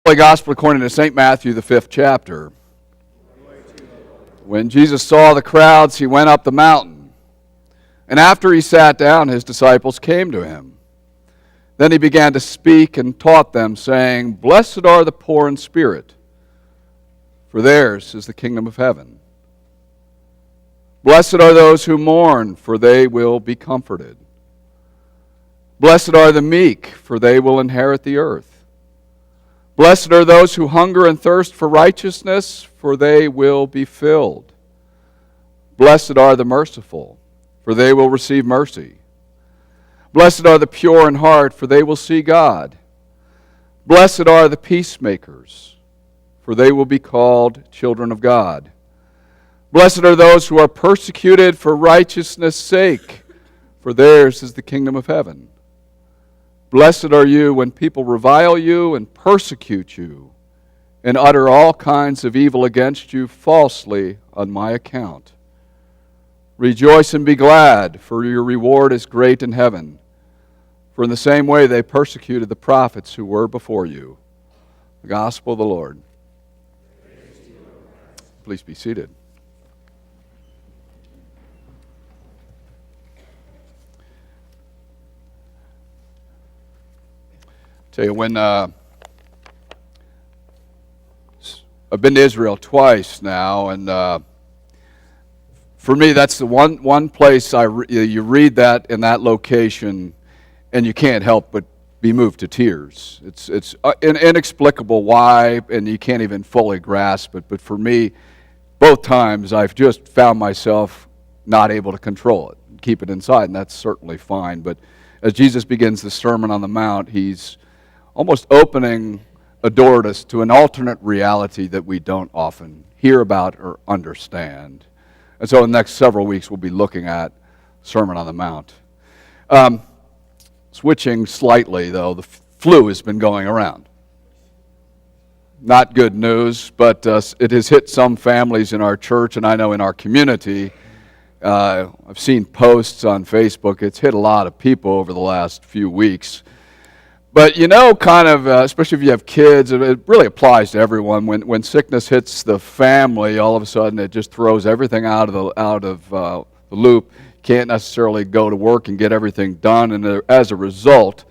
Holy Gospel according to St. Matthew, the 5th chapter. When Jesus saw the crowds, he went up the mountain. And after he sat down, his disciples came to him. Then he began to speak and taught them, saying, "Blessed are the poor in spirit, for theirs is the kingdom of heaven. Blessed are those who mourn, for they will be comforted. Blessed are the meek, for they will inherit the earth. Blessed are those who hunger and thirst for righteousness, for they will be filled. Blessed are the merciful, for they will receive mercy. Blessed are the pure in heart, for they will see God. Blessed are the peacemakers, for they will be called children of God. Blessed are those who are persecuted for righteousness' sake, for theirs is the kingdom of heaven. Blessed are you when people revile you and persecute you and utter all kinds of evil against you falsely on my account. Rejoice and be glad, for your reward is great in heaven. For in the same way they persecuted the prophets who were before you." The Gospel of the Lord. Please be seated. Tell you, when I've been to Israel twice now, and for me, that's the one place you read that in that location, and you can't help but be moved to tears. It's inexplicable why, and you can't even fully grasp it. But for me, both times I've just found myself not able to control it, keep it inside, and that's certainly fine. But as Jesus begins the Sermon on the Mount, he's almost opening a door to an alternate reality that we don't often hear about or understand. And so in the next several weeks, we'll be looking at Sermon on the Mount. Switching slightly, though, the flu has been going around. Not good news, but it has hit some families in our church, and I know in our community. I've seen posts on Facebook. It's hit a lot of people over the last few weeks. But especially if you have kids, it really applies to everyone. When sickness hits the family, all of a sudden it just throws everything out of the loop. Can't necessarily go to work and get everything done, and as a result,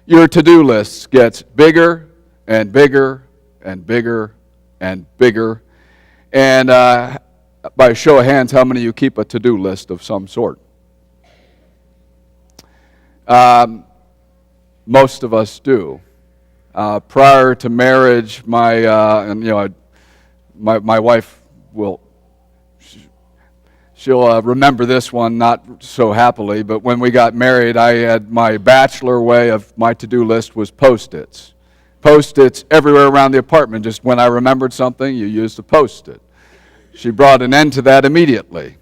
your to-do list gets bigger and bigger and bigger and bigger. And by a show of hands, how many of you keep a to-do list of some sort? Most of us do. Prior to marriage, my wife she'll remember this one not so happily, but when we got married, I had my bachelor way of my to-do list was Post-its. Post-its everywhere around the apartment. Just when I remembered something, you used a Post-it. She brought an end to that immediately.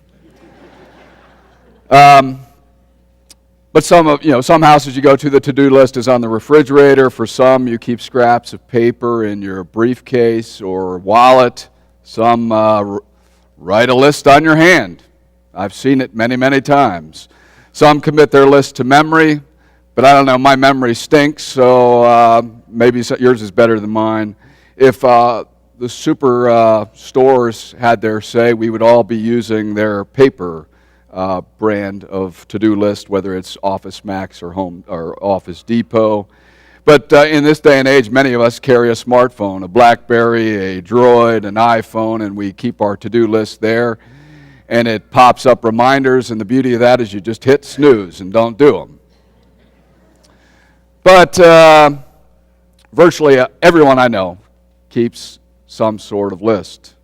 But some houses you go to, the to-do list is on the refrigerator. For some, you keep scraps of paper in your briefcase or wallet. Some write a list on your hand. I've seen it many, many times. Some commit their list to memory, but I don't know, my memory stinks, so maybe yours is better than mine. If the super stores had their say, we would all be using their paper brand of to-do list, whether it's Office Max or Office Depot. But in this day and age, many of us carry a smartphone, a BlackBerry, a Droid, an iPhone, and we keep our to-do list there. And it pops up reminders, and the beauty of that is you just hit snooze and don't do them. But virtually everyone I know keeps some sort of list.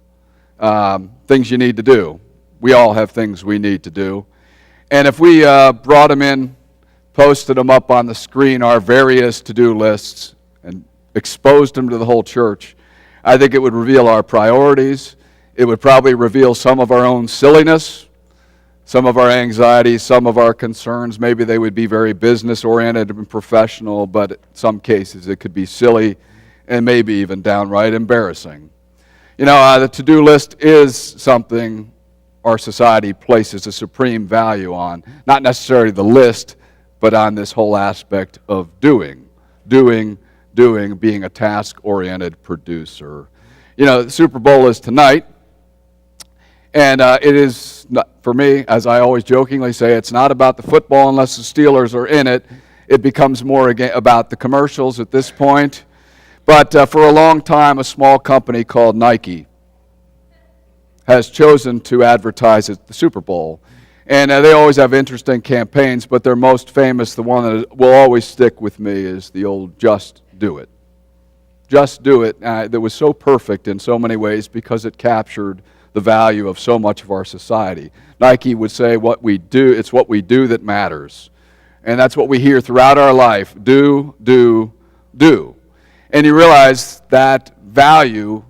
Things you need to do. We all have things we need to do. And if we brought them in, posted them up on the screen, our various to-do lists, and exposed them to the whole church, I think it would reveal our priorities. It would probably reveal some of our own silliness, some of our anxieties, some of our concerns. Maybe they would be very business-oriented and professional, but in some cases it could be silly and maybe even downright embarrassing. The to-do list is something our society places a supreme value on, not necessarily the list, but on this whole aspect of doing, doing, being a task-oriented producer. The Super Bowl is tonight, and it is, not, for me, as I always jokingly say, it's not about the football unless the Steelers are in it. It becomes more about the commercials at this point. But for a long time, a small company called Nike has chosen to advertise at the Super Bowl. And they always have interesting campaigns, but their most famous, the one that will always stick with me, is the old "Just Do It." Just do it. That was so perfect in so many ways because it captured the value of so much of our society. Nike would say, what we do, it's what we do that matters. And that's what we hear throughout our life. Do, do, do. And you realize that value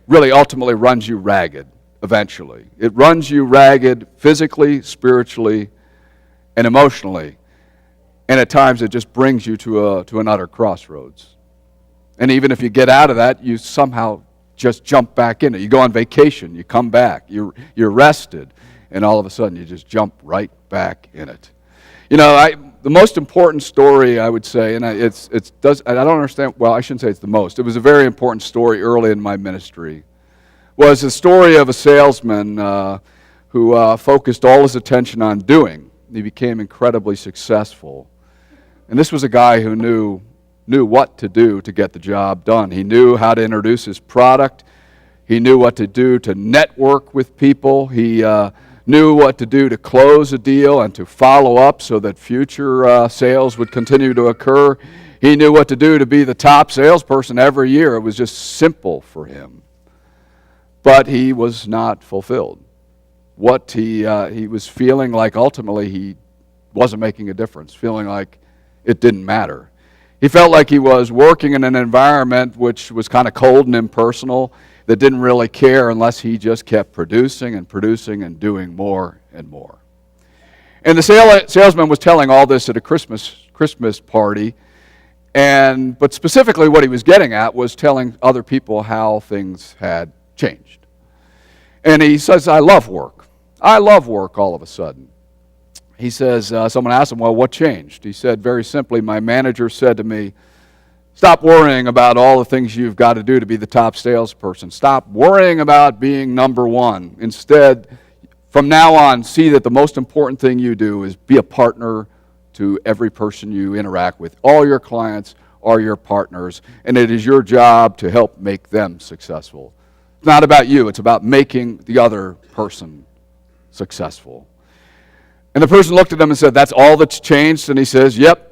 really ultimately runs you ragged eventually. It runs you ragged physically, spiritually, and emotionally. And at times it just brings you to an utter crossroads. And even if you get out of that, you somehow just jump back in it. You go on vacation, you come back, you're rested, and all of a sudden you just jump right back in it. The most important story, I would say, and I don't understand, well, I shouldn't say it's the most. It was a very important story early in my ministry. Was the story of a salesman who focused all his attention on doing. He became incredibly successful. And this was a guy who knew what to do to get the job done. He knew how to introduce his product. He knew what to do to network with people. He knew what to do to close a deal and to follow up so that future sales would continue to occur. He knew what to do to be the top salesperson every year. It was just simple for him. But he was not fulfilled. What he was feeling like ultimately he wasn't making a difference, feeling like it didn't matter. He felt like he was working in an environment which was kind of cold and impersonal, that didn't really care unless he just kept producing and doing more and more. And the salesman was telling all this at a Christmas party, but specifically what he was getting at was telling other people how things had changed. And he says, I love work. I love work all of a sudden. He says, someone asked him, well, what changed? He said, very simply, my manager said to me, stop worrying about all the things you've got to do to be the top salesperson. Stop worrying about being number one. Instead, from now on, see that the most important thing you do is be a partner to every person you interact with. All your clients are your partners, and it is your job to help make them successful. It's not about you. It's about making the other person successful. And the person looked at him and said, that's all that's changed? And he says, yep.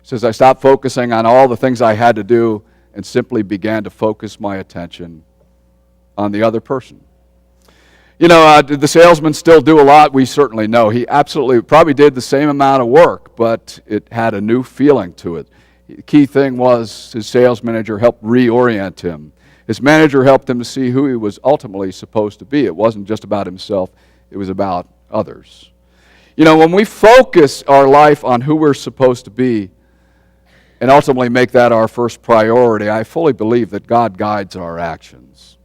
He says, I stopped focusing on all the things I had to do and simply began to focus my attention on the other person. Did the salesman still do a lot? We certainly know. He absolutely probably did the same amount of work, but it had a new feeling to it. The key thing was his sales manager helped reorient him. His manager helped him to see who he was ultimately supposed to be. It wasn't just about himself. It was about others. When we focus our life on who we're supposed to be and ultimately make that our first priority, I fully believe that God guides our actions.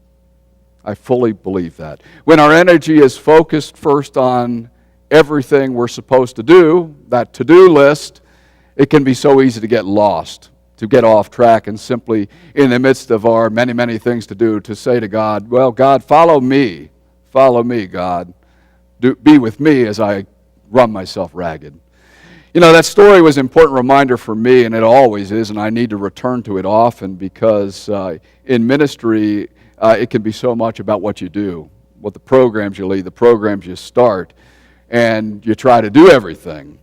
I fully believe that. When our energy is focused first on everything we're supposed to do, that to-do list, it can be so easy to get lost, to get off track, and simply in the midst of our many, many things to do, to say to God, well, God, follow me, God. Be with me as I run myself ragged. That story was an important reminder for me, and it always is, and I need to return to it often because in ministry, it can be so much about what you do, what the programs you lead, the programs you start, and you try to do everything.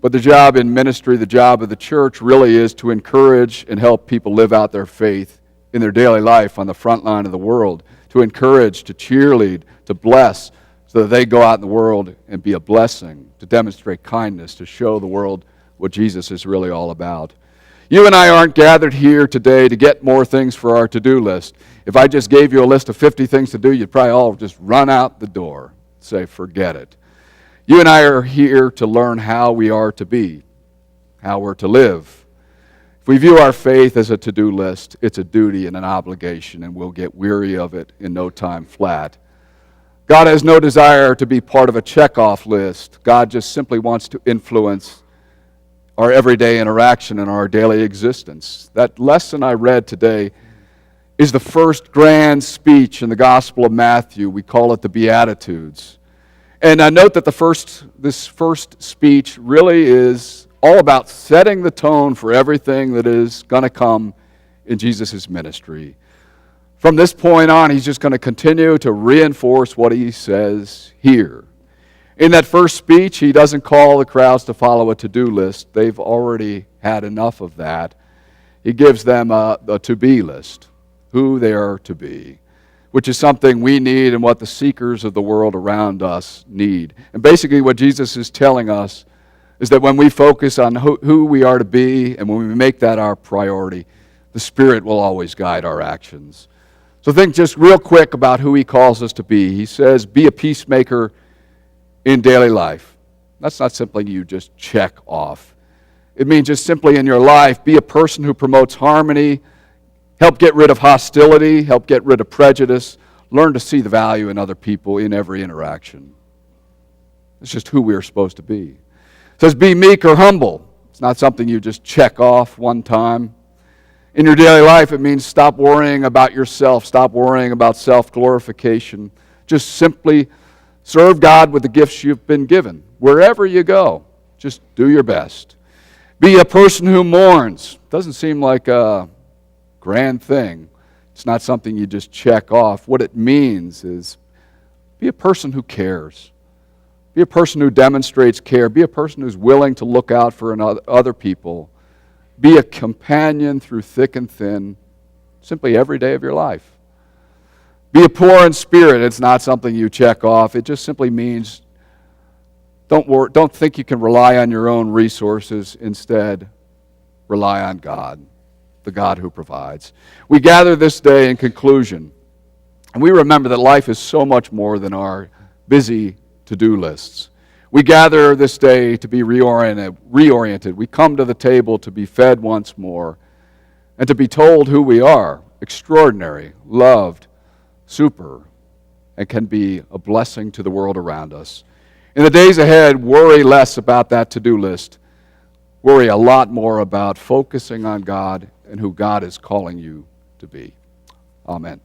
But the job in ministry, the job of the church really is to encourage and help people live out their faith in their daily life on the front line of the world, to encourage, to cheerlead, to bless, so that they go out in the world and be a blessing, to demonstrate kindness, to show the world what Jesus is really all about. You and I aren't gathered here today to get more things for our to-do list. If I just gave you a list of 50 things to do, you'd probably all just run out the door, say, forget it. You and I are here to learn how we are to be, how we're to live. If we view our faith as a to-do list, it's a duty and an obligation, and we'll get weary of it in no time flat. God has no desire to be part of a checkoff list. God just simply wants to influence our everyday interaction and our daily existence. That lesson I read today is the first grand speech in the Gospel of Matthew. We call it the Beatitudes. And I note that this first speech really is all about setting the tone for everything that is going to come in Jesus' ministry. From this point on, he's just going to continue to reinforce what he says here. In that first speech, he doesn't call the crowds to follow a to-do list. They've already had enough of that. He gives them a to-be list, who they are to be, which is something we need and what the seekers of the world around us need. And basically what Jesus is telling us is that when we focus on who we are to be and when we make that our priority, the Spirit will always guide our actions. So think just real quick about who he calls us to be. He says, be a peacemaker in daily life. That's not simply you just check off. It means just simply in your life, be a person who promotes harmony, help get rid of hostility, help get rid of prejudice, learn to see the value in other people in every interaction. It's just who we are supposed to be. It says be meek or humble. It's not something you just check off one time. In your daily life, it means stop worrying about yourself, stop worrying about self-glorification. Just simply serve God with the gifts you've been given. Wherever you go, just do your best. Be a person who mourns. Doesn't seem like a grand thing. It's not something you just check off. What it means is be a person who cares. Be a person who demonstrates care. Be a person who's willing to look out for other people. Be a companion through thick and thin, simply every day of your life. Be a poor in spirit. It's not something you check off. It just simply means don't think you can rely on your own resources. Instead, rely on God, the God who provides. We gather this day in conclusion, and we remember that life is so much more than our busy to-do lists. We gather this day to be reoriented. We come to the table to be fed once more and to be told who we are, extraordinary, loved, super, and can be a blessing to the world around us. In the days ahead, worry less about that to-do list. Worry a lot more about focusing on God and who God is calling you to be. Amen.